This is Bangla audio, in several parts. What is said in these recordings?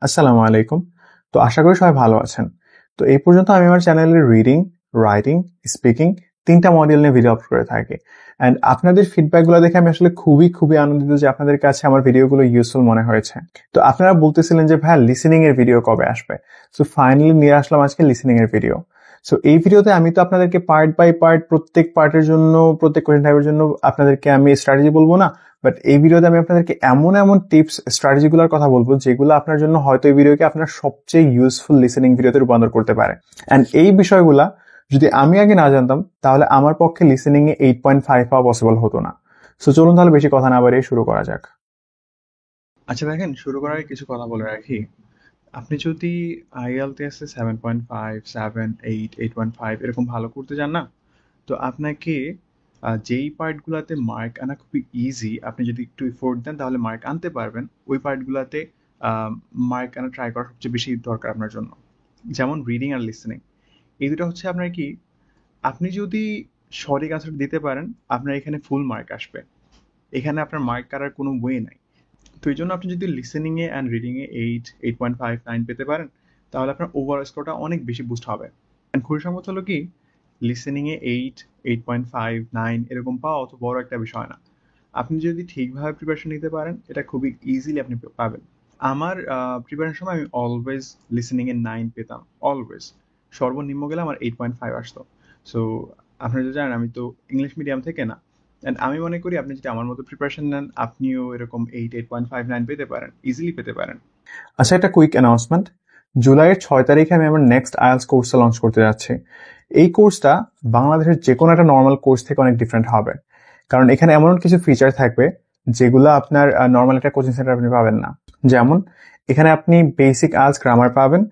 আসসালামু আলাইকুম। তো আশা করি সবাই ভালো আছেন। তো এই পর্যন্ত আমি আমার চ্যানেলে রিডিং, রাইটিং, স্পিকিং ৩ টা মডিউল নিয়ে ভিডিও আপলোড করে থাকি। অ্যান্ড আপনাদের ফিডব্যাকগুলো দেখে আমি আসলে খুবই আনন্দিত যে আপনাদের কাছে আমার ভিডিওগুলো ইউজফুল মনে হয়েছে। তো আপনারা বলতেছিলেন যে ভাইয়া লিসেনিং এর ভিডিও কবে আসবে? সো ফাইনালি নিয়ে আসলাম আজকে লিসেনিং এর ভিডিও। সো এই ভিডিওতে আমি তো আপনাদেরকে পার্ট বাই পার্ট প্রত্যেক পার্টের জন্য, প্রত্যেক কোয়েশ্চেন টাইপের জন্য আপনাদেরকে আমি স্ট্র্যাটেজি বলবো না। বাট এই ভিডিওতে আমি আপনাদেরকে এমন টিপস স্ট্র্যাটেজিগুলোর কথা বলবো যেগুলো আপনার জন্য হয়তো এই ভিডিওকে আপনার সবচেয়ে ইউজফুল লিসেনিং ভিডিওতে রূপান্তর করতে পারে। অ্যান্ড এই বিষয়গুলা যদি আমি আগে না জানতাম তাহলে আমার পক্ষে লিসেনিং এ 8.5 পাওয়া পসিবল হতো না। সো চলুন তাহলে বেশি কথা না বাড়িয়ে শুরু করা যাক। আচ্ছা দেখেন, শুরু করার আগে কিছু কথা বলে রাখি। আপনি যদি IELTS এ 7.5, 7, 8, 8.5 এরকম ভালো করতে চান না, তো আপনাকে যেই পার্টগুলোতে মার্ক আনা খুবই ইজি, আপনি যদি একটু এফোর্ট দেন তাহলে মার্ক আনতে পারবেন। ওই পার্টগুলোতে মার্ক আনা ট্রাই করা সবচেয়ে বেশি দরকার আপনার জন্য। যেমন রিডিং আর লিসেনিং, এই দুটো হচ্ছে আপনার কি, আপনি যদি সঠিক আনসার দিতে পারেন আপনার এখানে ফুল মার্ক আসবে। এখানে আপনার মার্ক কাটার কোনো ওয়ে নাই। তো এই জন্য আপনি যদি listening A and reading a 8.5, 9 পেতে পারেন, তাহলে আপনার ওভারঅল স্কোরটা অনেক বেশি বুস্ট হবে। অ্যান্ড খুবই সম্মত হলো কি, লিসেনিং এ 8.5, 9 এরকম পাওয়া অত বড় একটা বিষয় না। আপনি যদি ঠিকভাবে প্রিপারেশন নিতে পারেন, এটা খুবই ইজিলি আপনি পাবেন। আমার প্রিপারেশন সময় আমি অলওয়েজ লিসেনিং এ 9 পেতাম, অলওয়েজ। সর্বনিম্ন গেলে আমার 8.5 আসতো। সো আপনারা তো জানেন আমি তো ইংলিশ মিডিয়াম থেকে না। অ্যান্ড আমি মনে করি আপনি যদি আমার মতো প্রিপারেশন নেন, আপনিও এরকম 8.5, 9 পেতে পারেন, ইজিলি পেতে পারেন। আচ্ছা, একটা কুইক অ্যানাউন্সমেন্ট। জুলাইয়ের 6 তারিখে আমি আমার নেক্সট আইএলটিএস কোর্সটা লঞ্চ করতে যাচ্ছি। এই কোর্সটা বাংলাদেশের যে কোনো একটা নর্মাল কোর্স থেকে অনেক ডিফারেন্ট হবে, কারণ এখানে এমন কিছু ফিচার থাকবে যেগুলো আপনার নর্মাল একটা কোচিং সেন্টার আপনি পাবেন না। যেমন এখানে আপনি বেসিক আইএলটিএস গ্রামার পাবেন,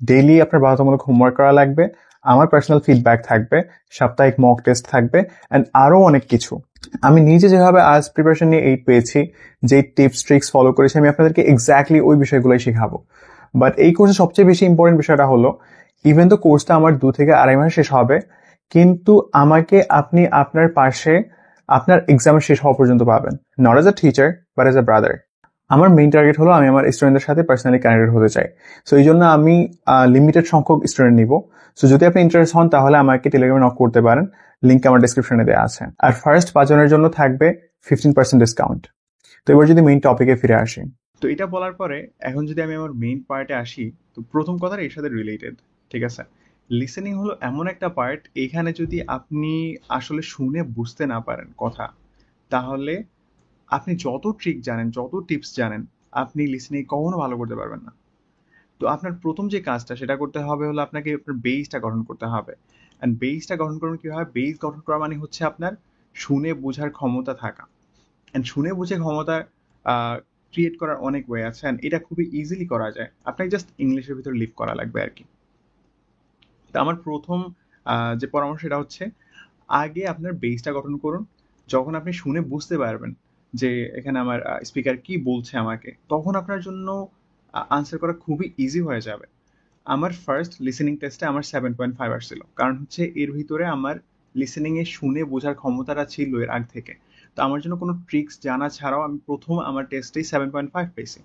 ডেইলি আপনার বাধ্যতামূলক হোমওয়ার্ক করা লাগবে, আমার পার্সোনাল ফিডব্যাক থাকবে, সাপ্তাহিক মক টেস্ট থাকবে, অ্যান্ড আরও অনেক কিছু। আমি নিজে যেভাবে আইএলটিএস প্রিপারেশন নিয়ে এই পেয়েছি, যে টিপস ট্রিক্স ফলো করেছি, আমি আপনাদেরকে এক্স্যাক্টলি ওই বিষয়গুলোই শেখাবো। বাট এই কোর্সে সবচেয়ে বেশি ইম্পর্টেন্ট বিষয়টা হলো, ইভেন তো কোর্সটা আমার 2 থেকে 2.5 মাস শেষ হবে, কিন্তু আমাকে আপনি আপনার পাশে আপনার এক্সাম শেষ হওয়া পর্যন্ত পাবেন, not as a teacher but as a brother. আমার মেইন টার্গেট হলো আমি আমার স্টুডেন্টদের সাথে পার্সোনালি কানেক্টেড হতে চাই। সো এই জন্য আমি লিমিটেড সংখ্যক স্টুডেন্ট নিব। সো যদি আপনি ইন্টারেস্ট হন তাহলে আমাকে টেলিগ্রামে নক করতে পারেন, লিঙ্ক আমার ডিসক্রিপশনে দেওয়া আছে। আর ফার্স্ট 5 জনের জন্য থাকবে 15% ডিসকাউন্ট। তো এবার যদি মেইন টপিকে ফিরে আসি। তো এটা বলার পরে এখন যদি আমি আমার মেইন পার্টে আসি, তো প্রথম কথাটা এর সাথে রিলেটেড। ঠিক আছে, লিসেনিং হলো এমন একটা পার্ট, এখানে যদি আপনি আসলে শুনে বুঝতে না পারেন কথা, তাহলে আপনি যত ট্রিক জানেন, যত টিপস জানেন, আপনি লিসেনিং কখনো ভালো করতে পারবেন না। তো আপনার প্রথম যে কাজটা সেটা করতে হবে হলো আপনাকে আপনার বেসটা গঠন করতে হবে। অ্যান্ড বেসটা গঠন করুন কীভাবে? বেস গঠন করা মানে হচ্ছে আপনার শুনে বোঝার ক্ষমতা থাকা। অ্যান্ড শুনে বুঝে ক্ষমতা ক্রিয়েট করার অনেক ওয়ে আছে, অ্যান্ড এটা খুবই ইজিলি করা যায়। আপনাকে জাস্ট ইংলিশের ভিতরে লিভ করা লাগবে আর কি। তো আমার প্রথম যে পরামর্শ সেটা হচ্ছে, আগে আপনার বেসটা গঠন করুন। যখন আপনি শুনে বুঝতে পারবেন যে এখানে আমার স্পিকার কি বলছে আমাকে, তখন আপনার জন্য আনসার করা খুবই ইজি হয়ে যাবে। আমার ফার্স্ট লিসেনিং টেস্টে আমার 7.5 আসছিল, কারণ হচ্ছে এর ভিতরে আমার লিসেনিং এ শুনে বোঝার ক্ষমতাটা ছিল এর আগ থেকে। তো আমার জন্য কোনো ট্রিক্স জানা ছাড়াও আমি প্রথম আমার টেস্টেই 7.5 পেয়েছি।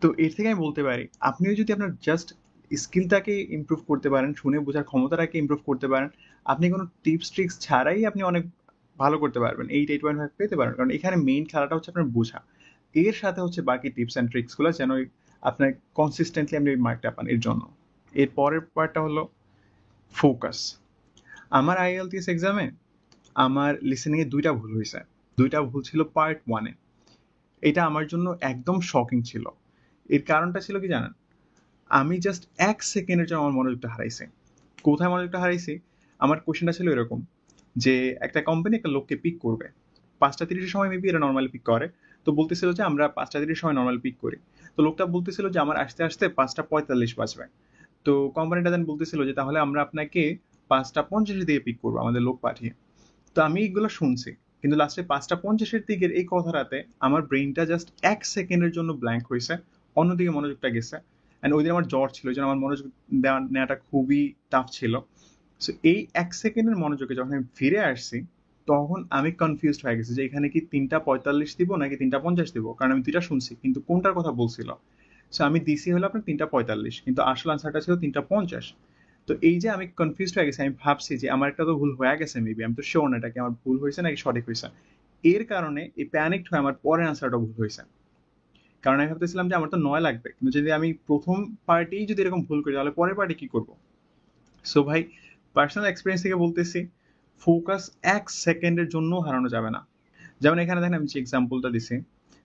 তো এর থেকে আমি বলতে পারি, আপনিও যদি আপনার জাস্ট স্কিলটাকে ইমপ্রুভ করতে পারেন, শুনে বোঝার ক্ষমতাটাকে ইমপ্রুভ করতে পারেন, আপনি কোনো টিপস ট্রিক্স ছাড়াই আপনি অনেক ভালো করতে পারবেন, 8.5 পেতে পারেন। কারণ এখানে মেইন খেলাটা হচ্ছে আপনার বোঝা, এর সাথে হচ্ছে বাকি টিপস অ্যান্ড ট্রিক্সগুলো যেন আপনার কনসিস্টেন্টলি আপনি ওই মার্কটা পান এর জন্য। এর পরের পার্টটা হলো ফোকাস। আমার IELTS এক্সামে আমার লিসেনিং এ 2টা ভুল হয়েছে। 2টা ভুল ছিল পার্ট 1 এ। এটা আমার জন্য একদম শকিং ছিল। এর কারণটা ছিল কি জানেন? আমি জাস্ট 1 সেকেন্ডের জন্য আমার মনোযোগটা হারাইছি। কোথায় মনোযোগটা হারাইছি? আমার কোয়েশ্চেনটা ছিল এরকম যে, একটা কোম্পানি একটা লোককে পিক করবে। 5:30 এর সময় মেবি এরা নরমালি পিক করে। তো বলতেছিল যে আমরা 5:30 এর সময় নরমালি পিক করি। তো লোকটা বলতেছিল যে আমার আসতে 5:45 বাজবে। তো কোম্পানিটা দেন বলতেছিল যে তাহলে আমরা আপনাকে 5:50 এর দিকে পিক করবো আমাদের লোক পাঠিয়ে। তো আমি এগুলো শুনছি, কিন্তু লাস্টে 5:50 এর দিকের এই কথাটাতে আমার ব্রেইনটা জাস্ট 1 সেকেন্ডের জন্য ব্ল্যাঙ্ক হয়েছে, অন্যদিকে মনোযোগটা গেছে। অ্যান্ড ওই দিন আমার জ্বর ছিল, এই জন্য আমার মনোযোগ নেওয়াটা খুবই টাফ ছিল। সো এই 1 সেকেন্ডের মনোযোগে যখন আমি ফিরে আসছি, তখন আমি কনফিউজড হয়ে গেছি যে এখানে কি 3:45 দিব নাকি 3:50 দিব, কারণ আমি 2টা শুনছি কিন্তু কোনটার কথা বলছিল। সো আমি দিছি হলো আপনার 3:45, কিন্তু আসল আনসারটা ছিল 3:50। তো এই যে আমি কনফিউজড হয়ে গেছি, আমি ভাবছি যে আমার একটা তো ভুল হয়ে গেছে, মেবি আমি তো শিওর না এটা কি আমার ভুল হয়েছে নাকি সঠিক হয়েছে। এর কারণে এই প্যানিকড হয়ে আমার পরের আনসারটা ভুল হয়েছে। কারণ আমি ভাবতেছিলাম যে আমার তো 9 লাগবে, কিন্তু যদি আমি প্রথম পার্টেই যদি এরকম ভুল করি তাহলে পরের পার্টি কি করব। সো ভাই, পার্সোনাল এক্সপিরিয়েন্স থেকে বলতেছি, ফোকাস 1 সেকেন্ডের জন্য হারানো যাবে না। যেমন এখানে দেখেন আমি যে এক্সাম্পলটা দিছি,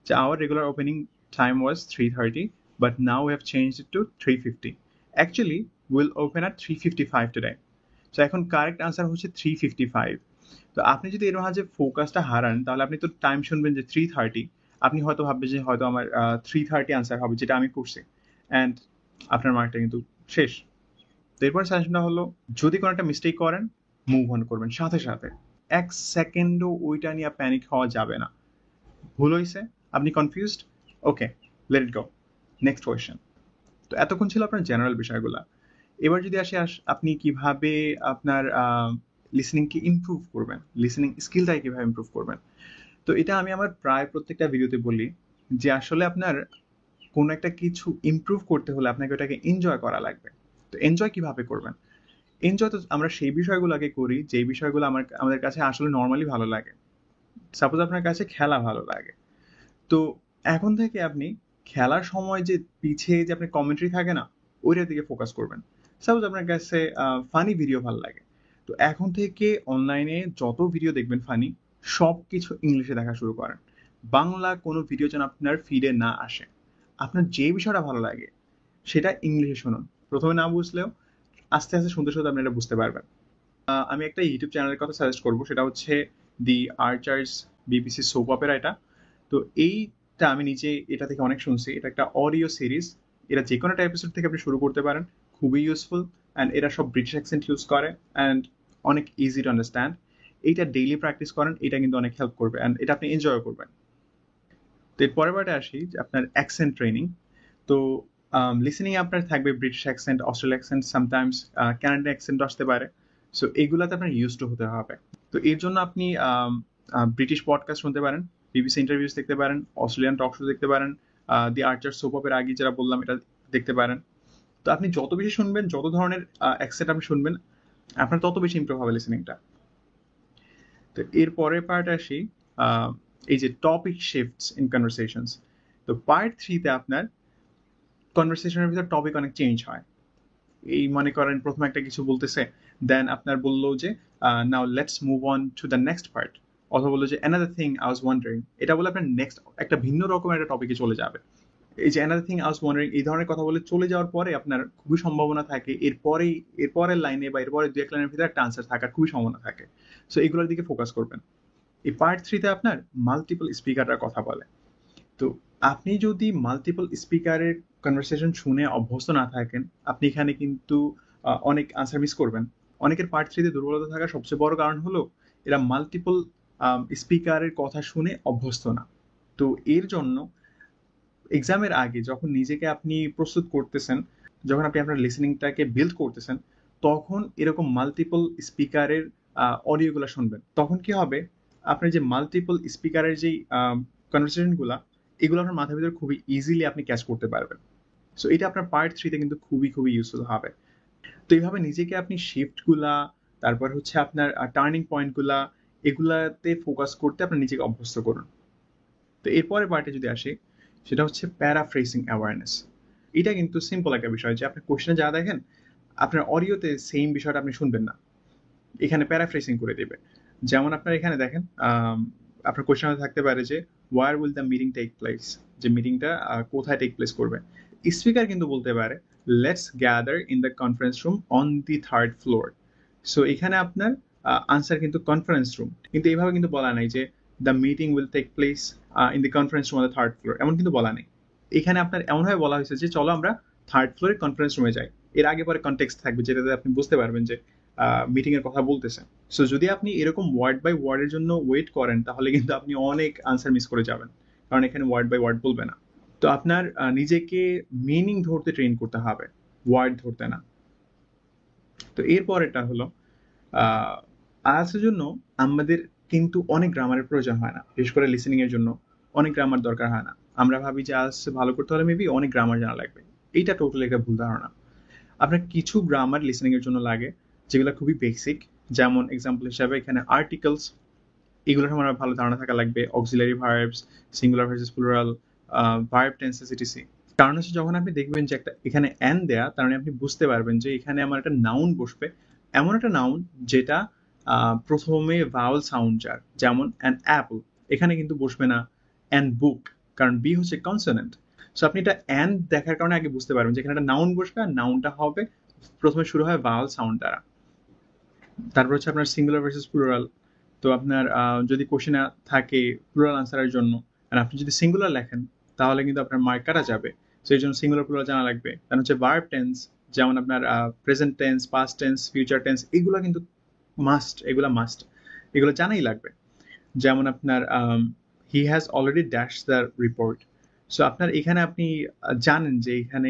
যে our regular opening time was 3:30, but now we have change it to 3:50। Actually will open at 3:55 today. তো এখন কারেক্ট আনসার হচ্ছে 3:55। তো আপনি যদি এর মাঝে ফোকাসটা হারান তাহলে আপনি তো টাইম শুনবেন যে 3:30, আপনি হয়তো ভাববেন যে হয়তো আমার 3:30 আনসার হবে যেটা আমি করছি, অ্যান্ড আপনার মার্কটা কিন্তু শেষ। তো এরপর সাজেশনটা হলো, যদি কোনো একটা মিস্টেক করেন, মুভ অন করবেন সাথে সাথে। 1 সেকেন্ডও ওইটা নিয়ে প্যানিক হওয়া যাবে না। ভুল হয়েছে, আপনি confused, okay, let it go, next question. তো এতক্ষণ ছিল আপনার জেনারেল বিষয়গুলো। এবার যদি আসি আপনি কিভাবে আপনার লিসনিংকে ইমপ্রুভ করবেন, লিসনিং স্কিলটাকে কিভাবে ইমপ্রুভ করবেন। তো এটা আমি আমার প্রায় প্রত্যেকটা ভিডিওতে বলি, যে আসলে আপনার কোনো একটা কিছু ইমপ্রুভ করতে হলে আপনাকে ওটাকে এনজয় করা লাগবে। তো এনজয় কিভাবে করবেন? এনজয় তো আমরা সেই বিষয়গুলো আগে করি যেই বিষয়গুলো আমাদের কাছে আসলে নর্মালি ভালো লাগে। সাপোজ আপনার কাছে খেলা ভালো লাগে, তো এখন থেকে আপনি খেলার সময় যে পিছিয়ে যে আপনি কমেন্ট্রি থাকে না, ওইটার দিকে ফোকাস করবেন। সাপোজ আপনার কাছে ফানি ভিডিও ভালো লাগে, তো এখন থেকে অনলাইনে যত ভিডিও দেখবেন ফানি, সব কিছু ইংলিশে দেখা শুরু করেন। বাংলা কোনো ভিডিও যেন আপনার ফিডে না আসে। আপনার যে বিষয়টা ভালো লাগে সেটা ইংলিশে শুনুন। প্রথমে না বুঝলেও আস্তে আস্তে শুনতে শুনতে আপনি এটা বুঝতে পারবেন। আমি একটা ইউটিউব চ্যানেলের কথা সাজেস্ট করবো, সেটা হচ্ছে দি আর্চার্স বিবিসি সোপ অপেরা। এটা, তো এইটা আমি নিজে এটা থেকে অনেক শুনছি। এটা একটা অডিও সিরিজ, এটা যে কোনো একটা এপিসোড থেকে আপনি শুরু করতে পারেন। খুবই ইউজফুল, অ্যান্ড এরা সব ব্রিটিশ অ্যাকসেন্ট ইউজ করে, অ্যান্ড অনেক ইজি টু আন্ডারস্ট্যান্ড। এইটা ডেইলি প্র্যাকটিস করেন, এটা কিন্তু অনেক হেল্প করবে, অ্যান্ড এটা আপনি এনজয় করবেন। তো এর পরের বারে আসি যে আপনার অ্যাকসেন্ট ট্রেনিং। তো লিসেনিং আপনার থাকবে British accent, Australian accent, sometimes Canadian accent আসতে পারে। সো এগুলাতে আপনার ইউজ টু হতে হবে। তো এর জন্য আপনি ব্রিটিশ পডকাস্ট শুনতে পারেন, বিবিসি ইন্টারভিউস দেখতে পারেন, অস্ট্রেলিয়ান টক শো দেখতে পারেন, দি আর্চার সোপ অপের আগে যেটা বললাম এটা দেখতে পারেন। তো আপনি যত বেশি শুনবেন, যত ধরনের অ্যাকসেন্ট আপনি শুনবেন, আপনার তত বেশি ইমপ্রুভ হবে লিসেনিংটা। তো এর পরের পার্ট আসি, আহ, এই যে টপিক শিফটস ইন কনভারসেশনস। তো পার্ট 3-তে আপনার কনভারসেশনের ভিতর টপিক অনেক চেঞ্জ হয়। এই মনে করেন প্রথমে একটা কিছু বলতেছে, দেন আপনার বললো যে now let's move on to the next part, অথবা বললো যে another thing I was wandering. এটা বলে আপনার নেক্সট একটা ভিন্ন রকমের একটা টপিকে চলে যাবে। এই যে another thing I was wandering, এই ধরনের কথা বলে চলে যাওয়ার পরে আপনার খুবই সম্ভাবনা থাকে এরপরের লাইনে বা এরপরের 2-1 লাইনের ভিতরে একটা আনসার থাকার খুবই সম্ভাবনা থাকে। সো এইগুলোর দিকে ফোকাস করবেন। এই পার্ট 3-তে আপনার মাল্টিপল স্পিকাররা কথা বলে। তো আপনি যদি মাল্টিপল স্পিকারের কনভারসেশন শুনে অভ্যস্ত না থাকেন, আপনি এখানে কিন্তু অনেক আনসার মিস করবেন। অনেকের পার্ট 3-তে দুর্বলতা থাকার সবচেয়ে বড় কারণ হলো এরা মাল্টিপল স্পিকারের কথা শুনে অভ্যস্ত না। তো এর জন্য এক্সামের আগে যখন নিজেকে আপনি প্রস্তুত করতেছেন, যখন আপনি আপনার লিসেনিংটাকে বিল্ড করতেছেন, তখন এরকম মাল্টিপল স্পিকারের অডিওগুলো শুনবেন। তখন কি হবে, আপনার যে মাল্টিপল স্পিকারের যেই কনভারসেশনগুলো, এগুলো আপনার মাথার ভিতরে খুবই ইজিলি আপনি ক্যাচ করতে পারবেন। সো এটা আপনার পার্ট 3-তে কিন্তু খুবই খুবই ইউজফুল হবে। তো এইভাবে নিজেকে আপনি শিফটগুলা, তারপর হচ্ছে আপনার টার্নিং পয়েন্টগুলা, এগুলাতে ফোকাস করতে আপনার নিজেকে অভ্যস্ত করুন। তো এরপরে পার্টে যদি আসি, সেটা হচ্ছে প্যারাফ্রেসিং অ্যাওয়ারনেস। এটা কিন্তু সিম্পল একটা বিষয়, যে আপনি কোশ্চেনে যা দেখেন আপনার অডিওতে সেম বিষয়টা আপনি শুনবেন না, এখানে প্যারাফ্রেসিং করে দেবে। যেমন আপনার এখানে দেখেন, আপনার কোশ্চেনে থাকতে পারে যে where will the meeting take place, যে মিটিংটা কোথায় টেক প্লেস করবে। স্পিকার কিন্তু বলতে পারে let's gather in the conference room on the 3rd floor. So এখানে আপনার আনসার কিন্তু কনফারেন্স রুম, কিন্তু এইভাবে কিন্তু বলা নাই যে the meeting will take place in the conference room on the 3rd floor, এমন কিন্তু বলা নেই। এখানে আপনার এমনভাবে বলা হয়েছে যে চলো আমরা 3rd ফ্লোরে কনফারেন্স রুমে যাই। এর আগে পরে কনটেক্সট থাকবে যেটাতে আপনি বুঝতে পারবেন যে মিটিং এর কথা বলতেছেন। সো যদি আপনি এরকম ওয়ার্ড বাই ওয়ার্ডের জন্য ওয়েট করেন তাহলে কিন্তু আপনি অনেক আনসার মিস করে যাবেন, কারণ এখানে ওয়ার্ড বাই ওয়ার্ড বলবে না। তো আপনার নিজেকে মিনিং ধরতে ট্রেন করতে হবে, ওয়ার্ড ধরতে না। তো এরপরেরটা হলো, আইএলটিএস এর জন্য আমাদের কিন্তু অনেক গ্রামারের প্রয়োজন হয় না, বিশেষ করে লিসেনিং এর জন্য অনেক গ্রামার দরকার হয় না। আমরা ভাবি যে আজ ভালো করতে হলে মেবি অনেক গ্রামার জানা লাগবে। এইটা টোটালি একটা ভুল ধারণা। আপনার কিছু গ্রামার লিসেনিং এর জন্য লাগে যেগুলো খুবই বেসিক, যেমন এক্সাম্পল হিসাবে এখানে আর্টিকেলস, এগুলোর আমার ভালো ধারণা থাকা লাগবে, auxiliary verbs, singular versus plural, verb tenses etc. কারণ হচ্ছে যখন আপনি দেখবেন যে একটা এখানে অ্যান দেয়া, তার মানে আপনি বুঝতে পারবেন যে এখানে আমার একটা নাউন বসবে, এমন একটা নাউন যেটা প্রথমে ভাওয়াল সাউন্ড যার, যেমন অ্যান অ্যাপল, এখানে কিন্তু বসবে না অ্যান বুক, কারণ বি হচ্ছে কনসোনেন্ট। সো আপনি এটা অ্যান দেখার কারণে আগে বুঝতে পারবেন যে এখানে একটা নাউন বসবে, আর নাউনটা হবে প্রথমে শুরু হয় ভাওয়াল সাউন্ড দ্বারা। তারপর হচ্ছে আপনার সিঙ্গুলার ভার্সেস প্লুরাল। তো আপনার যদি কোশ্চেনে থাকে প্লুরাল আনসারের জন্য, আর আপনি যদি সিঙ্গুলার লেখেন তাহলে কিন্তু আপনার মার্ক কাটা যাবে। তো এই জন্য সিঙ্গুলার প্লুরাল জানা লাগবে। কারণ হচ্ছে ভার্ব টেন্স, যেমন আপনার present tense, past tense, future tense, এগুলো কিন্তু মাস্ট, এগুলো জানাই লাগবে। যেমন আপনার he has already dash the report. So আপনার এখানে আপনি জানেন যে এখানে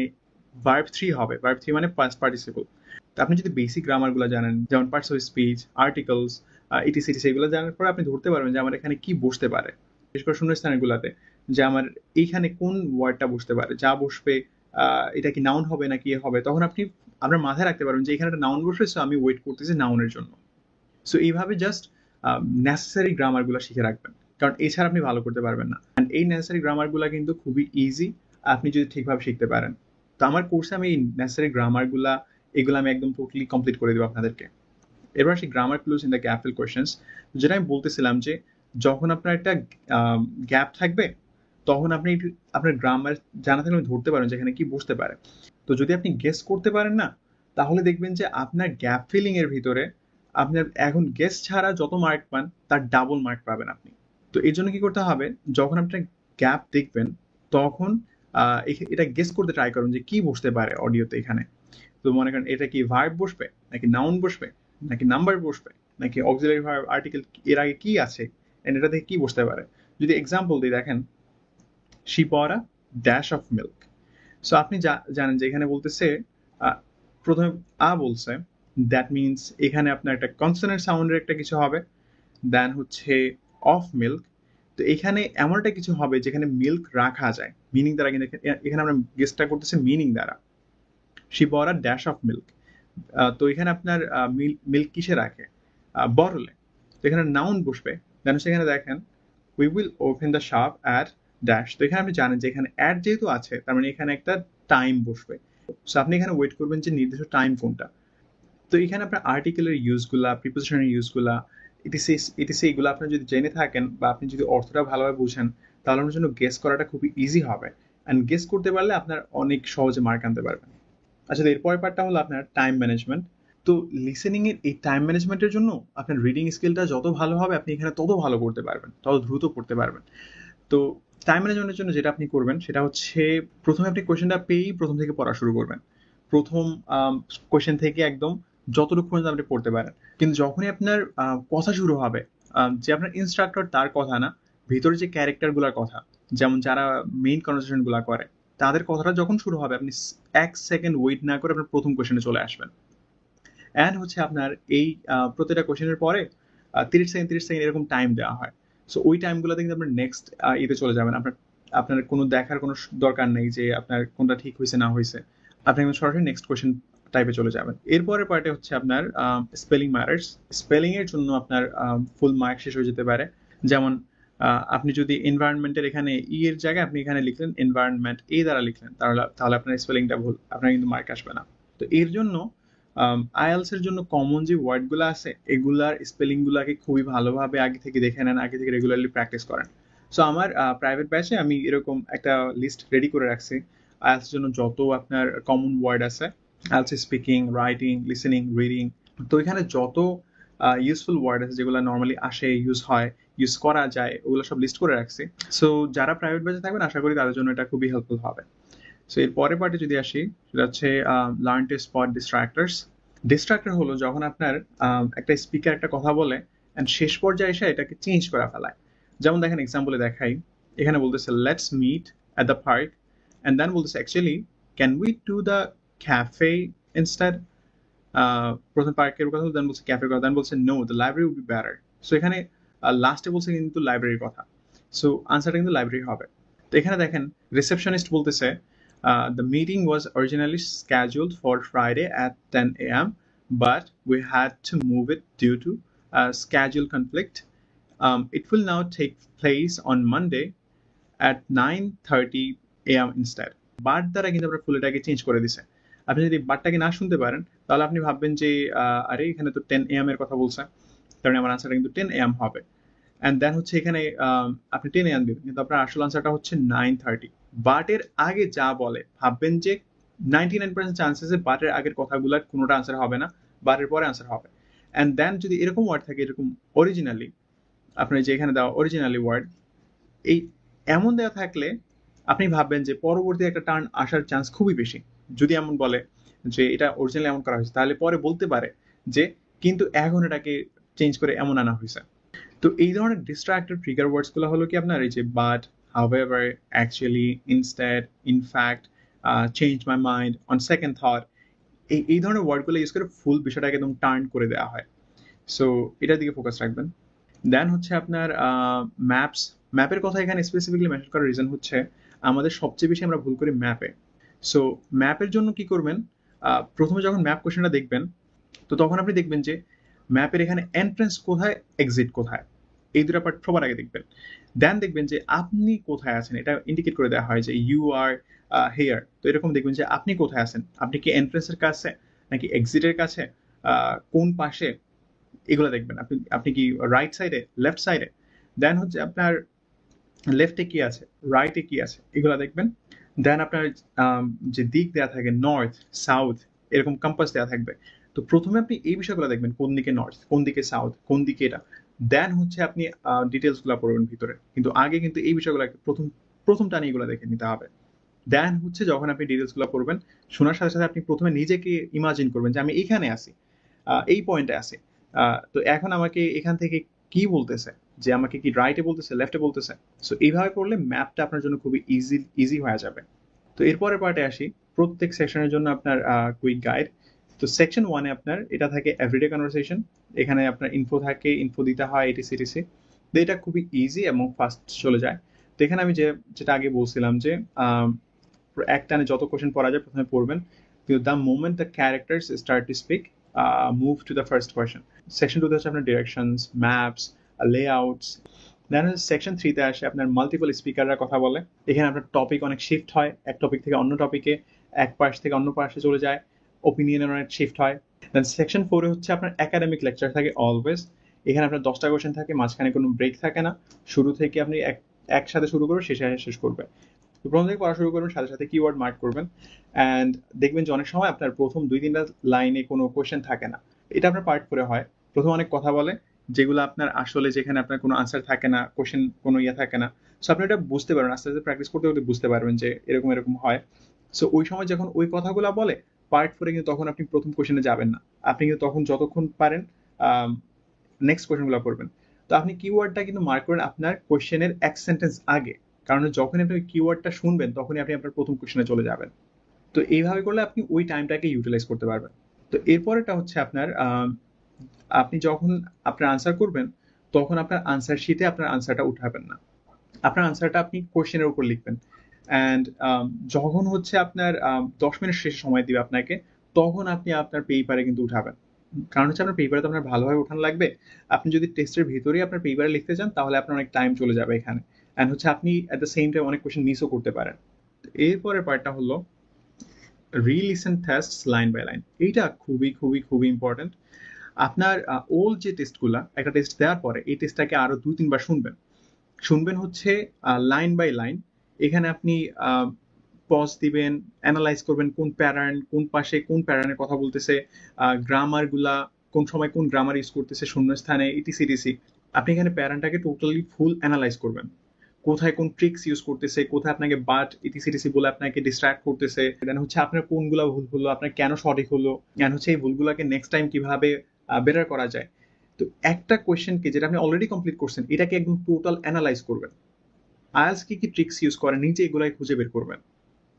ভার্ব থ্রি হবে, ভার্ব থ্রি মানে পাস্ট পার্টিসিপল। আপনি যদি বেসিক গ্রামারগুলো জানেন, যেমন parts of speech, articles, etc এগুলো জানার পরে আপনি ধরতে পারবেন যে আমার এখানে কি বসতে পারে, বিশেষ করে শূন্যস্থানগুলোতে, যে আমার এইখানে কোন ওয়ার্ডটা বসতে পারে, যা বসবে এটা কি নাউন হবে নাকি এ হবে, তখন আপনি আপনার মাথায় রাখতে পারবেন যে এখানে একটা নাউন বসবে, সো আমি ওয়েট করতেছি নাউনের জন্য। সো এইভাবে জাস্ট নেসেসারি গ্রামারগুলো শিখে রাখবেন, কারণ এছাড়া আপনি ভালো করতে পারবেন না। অ্যান্ড এই নেসেসারি গ্রামারগুলো কিন্তু খুবই ইজি আপনি যদি ঠিকভাবে শিখতে পারেন। তো আমার কোর্সে আমি এই নেসেসারি গ্রামারগুলা এগুলো আমি একদম টোটালি কমপ্লিট করে দেবো আপনাদেরকে। এবার আসি grammar clues in the gap fill questions. যেটা আমি বলতেছিলাম যে যখন আপনার একটা গ্যাপ থাকবে, তখন আপনি আপনার গ্রামার জানা থাকলে ধরতে পারেন যে এখানে কি বুঝতে পারে। তো যদি আপনি গেস করতে পারেন না, তাহলে দেখবেন যে আপনার গ্যাপ ফিলিং এর ভিতরে আপনার এখন গেস ছাড়া যত মার্ক পান তার ডাবল মার্ক পাবেন আপনি। তো এই জন্য কি করতে হবে, যখন আপনার গ্যাপ দেখবেন তখন এটা গেস করতে ট্রাই করুন যে কি বসতে পারে অডিওতে এখানে। তো মনে করেন এটা কি ভার্ব বসবে নাকি নাউন বসবে নাকি নাম্বার বসবে নাকি অক্সিলারি ভার্ব আর্টিকেল, এর আগে কি আছে, and এটা থেকে কি বসতে পারে। যদি এক্সাম্পল দিই, দেখেন she bought a dash of milk. So আপনি জানেন যে এখানে বলতেছে প্রথমে বলছে, দ্যাট মিনস এখানে আপনার একটা কনসোনেন্ট সাউন্ডের একটা কিছু হবে, দেন হচ্ছে অফ মিল্ক। তো এখানে এমন একটা কিছু হবে যেখানে মিল্ক রাখা যায় মিনিং দ্বারা, কিন্তু এখানে আমরা গেসটা করতেছি মিনিং দ্বারা। she bought a dash of milk। তো এখানে আপনার মিল্ক কিসে রাখে, বটলে। তো এখানে নাউন বসবে, দেন সেখানে দেখেন we will open the shop at dash. তো এখানে আপনি জানেন যে এখানে অ্যাট যেহেতু আছে, তার মানে এখানে একটা টাইম বসবে। সো আপনি এখানে ওয়েট করবেন যে নির্দিষ্ট টাইম কোনটা। তো এখানে আপনার আর্টিকেলের ইউজগুলা, প্রিপোজিশনের ইউজগুলা, ইটিসি এগুলো আপনি যদি জেনে থাকেন বা আপনি যদি অর্থটা ভালোভাবে বুঝেন, তাহলে আপনার জন্য গেস করাটা খুবই ইজি হবে। অ্যান্ড গেস করতে পারলে আপনার অনেক সহজে মার্ক আনতে পারবেন। আচ্ছা, এরপরের পার্টটা হলো আপনার টাইম ম্যানেজমেন্ট। তো লিসেনিং এর এই টাইম ম্যানেজমেন্টের জন্য আপনার রিডিং স্কিলটা যত ভালো হবে, আপনি এখানে তত ভালো করতে পারবেন, তত দ্রুত পড়তে পারবেন। তো টাইম ম্যানেজমেন্টের জন্য যেটা আপনি করবেন সেটা হচ্ছে, প্রথমে আপনি কোয়েশ্চেনটা পেয়েই প্রথম থেকে পড়া শুরু করবেন। প্রথম কোয়েশ্চেন থেকে একদম যতটুকু পর্যন্ত আপনি পড়তে পারেন। কিন্তু যখনই আপনার কথা শুরু হবে, যে আপনার ইনস্ট্রাক্টর তার কথা না, ভিতরে যে ক্যারেক্টারগুলোর কথা, যেমন যারা মেইন কনভারসেশনগুলো করে, তাদের কথাটা যখন শুরু হবে, আপনি 1 সেকেন্ড ওয়েট না করে আপনার প্রথম কোয়েশ্চেনে চলে আসবেন। অ্যান্ড হচ্ছে আপনার এই প্রতিটা কোয়েশ্চেনের পরে 30 সেকেন্ড এরকম টাইম দেওয়া হয়। সো ওই টাইমগুলোতে কিন্তু আপনার নেক্সট ইতে চলে যাবেন। আপনার আপনার কোনো দেখার কোনো দরকার নেই যে আপনার কোনটা ঠিক হয়েছে না হয়েছে, আপনি একদম সরাসরি নেক্সট কোয়েশ্চেন টাইপে চলে যাবেন। এরপরের পার্টে হচ্ছে আপনার স্পেলিং ম্যাটার্স। স্পেলিং এর জন্য আপনার ফুল মার্ক শেষ হয়ে যেতে পারে। যেমন আপনি যদি এনভায়রনমেন্টের এখানে এর জায়গায় আপনি এখানে লিখলেন এনভায়রনমেন্ট দ্বারা লিখলেন, তাহলে আপনার স্পেলিংটা ভুল, আপনার কিন্তু মার্ক আসবে না। তো এর জন্য আইএলস এর জন্য কমন যে ওয়ার্ডগুলো আছে, এগুলার স্পেলিং গুলাকে খুবই ভালোভাবে আগে থেকে দেখে নেন, আগে থেকে রেগুলারলি প্র্যাকটিস করেন। সো আমার প্রাইভেট ব্যাচে আমি এরকম একটা লিস্ট রেডি করে রাখছি আইএলস এর জন্য যত আপনার কমন ওয়ার্ড আছে, IELTS speaking, writing, listening, reading. তো এখানে যত ইউজফুল ওয়ার্ড আছে যেগুলো নর্মালি আসে, ইউজ করা যায়, ওগুলো সব লিস্ট করে রাখছি। সো যারা প্রাইভেট ব্যাচে থাকবেন, আশা করি তাদের জন্য এটা খুবই হেল্পফুল হবে। সো এর পরের পার্টে যদি আসি, সেটা হচ্ছে লার্ন টু স্পট ডিস্ট্রাক্টরস। ডিস্ট্রাক্টর হলো যখন আপনার একটা স্পিকার একটা কথা বলে অ্যান্ড শেষ পর্যায়ে এসে এটাকে চেঞ্জ করে ফেলায়। যেমন দেখেন এক্সাম্পলে দেখাই, এখানে বলতেছে let's meet at the park, and then বলতেছে actually can we to the cafe instead. প্রথম পার্কের কথা, দেন বলছে ক্যাফের কথা, দেন বলছে no the library will be better. So এখানে লাস্টে বলছে কিন্তু লাইব্রেরির কথা। সো আনসারটা কিন্তু লাইব্রেরি হবে। তো এখানে দেখেন রিসেপশনিস্ট বলতেছে the meeting was originally scheduled for Friday at 10 a.m. but we had to move it due to schedule conflict. It will now take place on Monday at 9:30 a.m. instead. But দ্বারা কিন্তু আমরা ফুল এটাকে চেঞ্জ করে দিছে। আপনি যদি বাটটাকে না শুনতে পারেন তাহলে আপনি ভাববেন যে আরে এখানে তো 10 a.m. এর কথা বলছে, কারণ আমার আনসারটা কিন্তু 10 a.m. হবে। অ্যান্ড দেন হচ্ছে এখানে আপনি 10 a.m. দিবেন, কিন্তু আপনার আসল আনসারটা হচ্ছে 9:30। বাটের আগে যা বলে ভাববেন যে 99% চান্সেসে বাটের আগের কথাগুলোর কোনোটা আনসার হবে না, বাটের পরে আনসার হবে। অ্যান্ড দেন যদি এরকম ওয়ার্ড থাকে, এরকম অরিজিনালি আপনার যে এখানে দেওয়া অরিজিনালি ওয়ার্ড, এই এমন দেওয়া থাকলে আপনি ভাববেন যে পরবর্তী একটা টার্ন আসার চান্স খুবই বেশি। যদি এমন বলে যে এটা অরিজিনালি এমন করা হয়েছে, তাহলে পরে বলতে পারে যে কিন্তু এখন এটাকে চেঞ্জ করে এমন আনা হয়েছে। তো এই ধরনের ডিস্ট্রাক্টেড ট্রিগার ওয়ার্ডস গুলো হলো কি আপনার এই যে but, however, actually, instead, in fact, change my mind, on second thought, এই ধরনের ওয়ার্ডগুলো ইউজ করে ফুল বিষয়টাকে একদম টার্ন করে দেওয়া হয়। সো এটার দিকে ফোকাস রাখবেন। দেন হচ্ছে আপনার ম্যাপস। ম্যাপের কথা এখানে স্পেসিফিকলি মেনশন করার রিজন হচ্ছে আমাদের সবচেয়ে বেশি আমরা ভুল করি ম্যাপে। সো ম্যাপের জন্য কি করবেন, প্রথমে যখন ম্যাপ কোশ্চেনটা দেখবেন তো তখন আপনি দেখবেন যে ম্যাপের এখানে এন্ট্রেন্স কোথায়, এক্সিট কোথায়, এই দুটো পার্ট সবার আগে দেখবেন। দেন দেখবেন যে আপনি কোথায় আছেন, এটা ইন্ডিকেট করে দেওয়া হয় যে ইউ আর হেয়ার। তো এরকম দেখবেন যে আপনি কোথায় আছেন, আপনি কি এন্ট্রেন্সের কাছে নাকি এক্সিটের কাছে, কোন পাশে, এগুলো দেখবেন। আপনি আপনি কি রাইট সাইডে, লেফট সাইডে, দেন হচ্ছে আপনার লেফটে কি আছে, রাইটে কি আছে, এগুলো দেখবেন। দেন আপনার যে দিক দেওয়া থাকে নর্থ, সাউথ, এরকম কম্পাস দেওয়া থাকবে। তো প্রথমে আপনি এই বিষয়গুলো দেখবেন, কোন দিকে নর্থ, কোন দিকে সাউথ, কোন দিকে এটা। দেন হচ্ছে আপনি ডিটেলসগুলো পড়বেন ভিতরে, কিন্তু আগে কিন্তু এই বিষয়গুলো প্রথম প্রথম টানে এগুলো দেখে নিতে হবে। দেন হচ্ছে যখন আপনি ডিটেলসগুলো পড়বেন, শোনার সাথে সাথে আপনি প্রথমে নিজেকে ইমাজিন করবেন যে আমি এখানে আছি, এই পয়েন্টে আছি, তো এখন আমাকে এখান থেকে কি বলতেছে, যে আমাকে কি রাইটে বলতেছে, লেফটে বলতেছে। সো এইভাবে পড়লে ম্যাপটা আপনার জন্য খুবই ইজি হয়ে যাবে। তো এরপরের পার্টে আসি, প্রত্যেক সেকশনের জন্য আপনার কুইক গাইড। তো সেকশন 1-এ আপনার এটা থাকে এভরিডে কনভারসেশন। এখানে আপনার ইনফো থাকে, ইনফো দিতে হয়, এটিসি। তো এটা খুবই ইজি এবং ফাস্ট চলে যায়। তো এখানে আমি যেটা আগে বলছিলাম যে এক টানে যত কোশ্চেন পড়া যায় প্রথমে পড়বেন, কিন্তু the moment the characters start to speak, move to the first question. Section 2-তে হচ্ছে আপনার directions, maps, layouts. Then section 3-তে আসে আপনার মাল্টিপল স্পিকাররা কথা বলে। এখানে আপনার টপিক অনেক শিফট হয়, এক টপিক থেকে অন্য টপিকে, এক পাশ থেকে অন্য পাশে চলে যায়, ওপিনিয়নের অনেক শিফট হয়। দেন সেকশন 4-এ হচ্ছে আপনার একাডেমিক লেকচার থাকে অলওয়েজ। এখানে আপনার 10টা কোয়েশ্চেন থাকে, মাঝখানে কোনো ব্রেক থাকে না, শুরু থেকে আপনি একসাথে শুরু করে শেষ করবে। তো প্রথম থেকে পড়া শুরু করবেন, সাথে সাথে কিওয়ার্ড মার্ক করবেন। অ্যান্ড দেখবেন যে অনেক সময় আপনার প্রথম 2-3টা লাইনে কোনো কোয়েশ্চেন থাকে না। এটা আপনার পার্ট করে হয়। প্রথমে অনেক কথা বলে, যেগুলো আপনার আসলে যেখানে আপনার কোনো আনসার থাকে না, কোয়েশ্চেন কোনো ইয়ে থাকে না। সো আপনি এটা বুঝতে পারবেন, আস্তে আস্তে প্র্যাকটিস করতে করতে বুঝতে পারবেন যে এরকম এরকম হয়। সো ওই সময় যখন ওই কথাগুলো বলে পার্ট 4-এ, কিন্তু তখন আপনি প্রথম কোয়েশ্চেনে যাবেন না। আপনি কিন্তু তখন যতক্ষণ পারেন নেক্সট কোয়েশ্চেনগুলো করবেন। তো আপনি কিওয়ার্ডটা কিন্তু মার্ক করেন আপনার কোয়েশ্চেনের এক সেন্টেন্স আগে, কারণ যখনই আপনি ওই কিওয়ার্ডটা শুনবেন তখনই আপনি আপনার প্রথম কোয়েশ্চেনে চলে যাবেন। তো এইভাবে করলে আপনি ওই টাইমটাকে ইউটিলাইজ করতে পারবেন। তো এরপরেটা হচ্ছে আপনার আপনি যখন আপনার আনসার করবেন তখন আপনার আনসার শিটে আপনার আনসারটা উঠাবেন না, আপনার আনসারটা আপনি কোয়েশ্চেনের উপর লিখবেন। অ্যান্ড যখন হচ্ছে আপনার 10 মিনিট শেষে সময় দিবে আপনাকে, তখন আপনি আপনার পেপারে কিন্তু উঠাবেন। কারণ হচ্ছে আপনার পেপারে তো আপনার ভালোভাবে উঠানো লাগবে। আপনি যদি টেস্টের ভিতরেই আপনার পেপারে লিখতে চান তাহলে আপনার অনেক টাইম চলে যাবে এখানে। অ্যান্ড হচ্ছে আপনি অ্যাট দ্য সেম টাইম অনেক কোয়েশ্চেন মিসও করতে পারেন। এরপরের পার্টটা হলো রি-লিসেন টেস্ট লাইন বাই লাইন। এইটা খুবই খুবই খুবই ইম্পর্টেন্ট। আপনার ওল্ড যে টেস্টগুলা, একটা টেস্ট দেওয়ার পরে এই টেস্টটাকে আরো 2-3 বার শুনবেন হচ্ছে লাইন বাই লাইন। এখানে আপনি পজ দিবেন, অ্যানালাইজ করবেন কোন প্যাটার্ন, কোন পাশে কোন প্যাটার্নের কথা বলতেছে, গ্রামারগুলা কোন সময় কোন গ্রামার ইউজ করতেছে শূন্যস্থানে, ইটিসি। আপনি এখানে প্যাটার্নটাকে টোটালি ফুল অ্যানালাইজ করবেন, কোথায় কোন ট্রিক্স ইউজ করতেছে, কোথায় আপনাকে বাট ইটিসিটিসি বলে আপনাকে ডিস্ট্রাক্ট করতেছে, দেন হচ্ছে আপনার কোনগুলা ভুল হলো, আপনার কেন সঠিক হলো, দেন হচ্ছে এই ভুলগুলোকে নেক্সট টাইম কিভাবে বেটার করা যায়। তো একটা কোয়েশ্চেনকে যেটা আপনি অলরেডি কমপ্লিট করছেন এটাকে একদম টোটাল অ্যানালাইজ করবেন। আইএলটিএস কি কি ট্রিক্স ইউজ করে নিজে এগুলাই খুঁজে বের করবেন।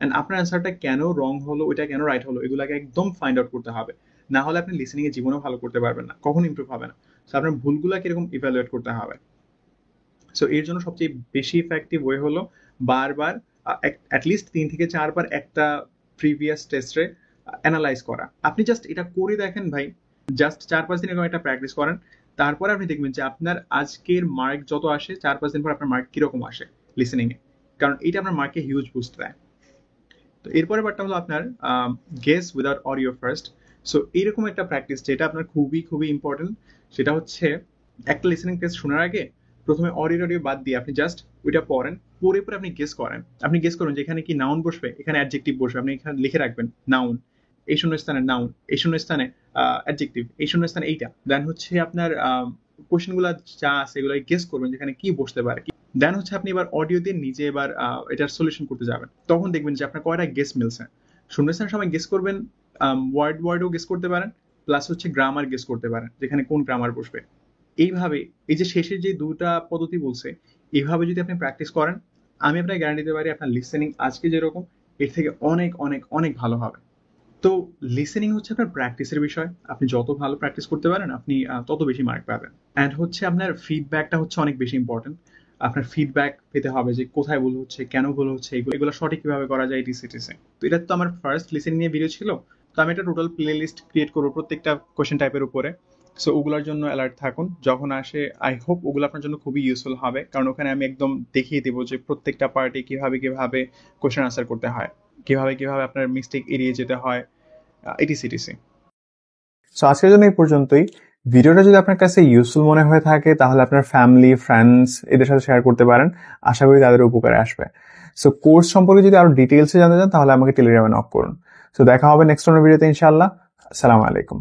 এন্ড আপনার অ্যান্সারটা কেন রং হলো, ওইটা কেন রাইট হলো, এগুলাকে একদম ফাইন্ড আউট করতে হবে। না হলে আপনি লিসেনিং এর জীবনেও ভালো করতে পারবেন না, কখন ইমপ্রুভ হবে না। সো আপনার ভুলগুলা কিরকম ইভ্যালুয়েট করতে হবে। সো এর জন্য সবচেয়ে বেশি ইফেক্টিভ ওয়ে হলো বারবার অ্যাটলিস্ট 3 থেকে 4 বার একটা প্রিভিয়াস টেস্টে অ্যানালাইজ করা। আপনি জাস্ট এটা করে দেখেন ভাই, জাস্ট 4-5 দিন এরকম একটা প্র্যাকটিস করেন, তারপরে আপনি দেখবেন যে আপনার আজকের মার্ক যত আসে 4-5 দিন পর আপনার মার্ক কিরকম আসে লিসেনিং এ, কারণ এটা আপনার মার্কে হিউজ বুস্ট দেয়। তো এরপরে পার্টটা হলো আপনার guess without audio first. So এইরকম একটা প্র্যাকটিস যেটা আপনার খুবই খুবই ইম্পর্টেন্ট, সেটা হচ্ছে একটা লিসেনিং টেস্ট শোনার আগে প্রথমে অডিও বাদ দিয়ে আপনি জাস্ট ওইটা পড়েন, পরে পরে আপনি গেস করেন। আপনি গেস করুন যে এখানে কি নাউন বসবে, এখানে অ্যাডজেক্টিভ বসবে, আপনি এখানে লিখে রাখবেন নাউন, এই শূন্যস্থানে নাউন, এই শূন্যস্থানে অ্যাডজেক্টিভ, এই শূন্যস্থানে এইটা। দেন হচ্ছে আপনার কোশ্চেনগুলো যা আছে এগুলো গেস করবেন যেখানে কি বসতে পারে। দেন হচ্ছে আপনি এবার অডিও দিয়ে নিজে এবার এটার সলিউশন করতে যাবেন, তখন দেখবেন যে আপনার কয়টা গেস মিলছে। শূন্যস্থানের সময় গেস করবেন, ওয়ার্ডও গেস করতে পারেন, প্লাস হচ্ছে গ্রামার গেস করতে পারেন যেখানে কোন গ্রামার বসবে। এইভাবে এই যে শেষের যে দুটা পদ্ধতি বলছে, এইভাবে যদি আপনি প্র্যাকটিস করেন, আমি আপনাকে গ্যারান্টি দিতে পারি আপনার লিসেনিং আজকে যেরকম এর থেকে অনেক অনেক অনেক ভালো হবে। তো লিসেনিং হচ্ছে আপনার প্র্যাকটিসের বিষয়, আপনি যত ভালো প্র্যাকটিস করতে পারেন আপনি তত বেশি মার্ক পাবেন। অ্যান্ড হচ্ছে আপনার ফিডব্যাকটা হচ্ছে অনেক বেশি ইম্পর্টেন্ট। আপনার ফিডব্যাক পেতে হবে যে কোথায় ভুল হচ্ছে, কেন ভুল হচ্ছে, এগুলো সঠিক কিভাবে করা যায় ডিসিটিসে। তো এটা তো আমার ফার্স্ট লিসেনিং নিয়ে ভিডিও ছিল, তো আমি একটা টোটাল প্লে লিস্ট ক্রিয়েট করবো প্রত্যেকটা কোয়েশ্চেন টাইপের উপরে। সো ওগুলোর জন্য অ্যালার্ট থাকুন যখন আসে। আই হোপ ওগুলো আপনার জন্য খুবই ইউজফুল হবে, কারণ ওখানে আমি একদম দেখিয়ে দেবো যে প্রত্যেকটা পার্টে কিভাবে কিভাবে কোয়েশ্চেন আনসার করতে হয়, কিভাবে কিভাবে আপনার মিস্টেক এড়িয়ে যেতে হয়, ইটিসিটিসি। সো আজকের জন্য এই পর্যন্তই। ভিডিওটা যদি আপনার কাছে ইউজফুল মনে হয়ে থাকে তাহলে আপনার ফ্যামিলি, ফ্রেন্ডস এদের সাথে শেয়ার করতে পারেন, আশা করি তাদের উপকারে আসবে। সো কোর্স সম্পর্কে যদি আরো ডিটেইলসে জানতে চান তাহলে আমাকে টেলিগ্রামে নক করুন। সো দেখা হবে নেক্সট ভিডিওতে ইনশাআল্লাহ। আসসালামু আলাইকুম।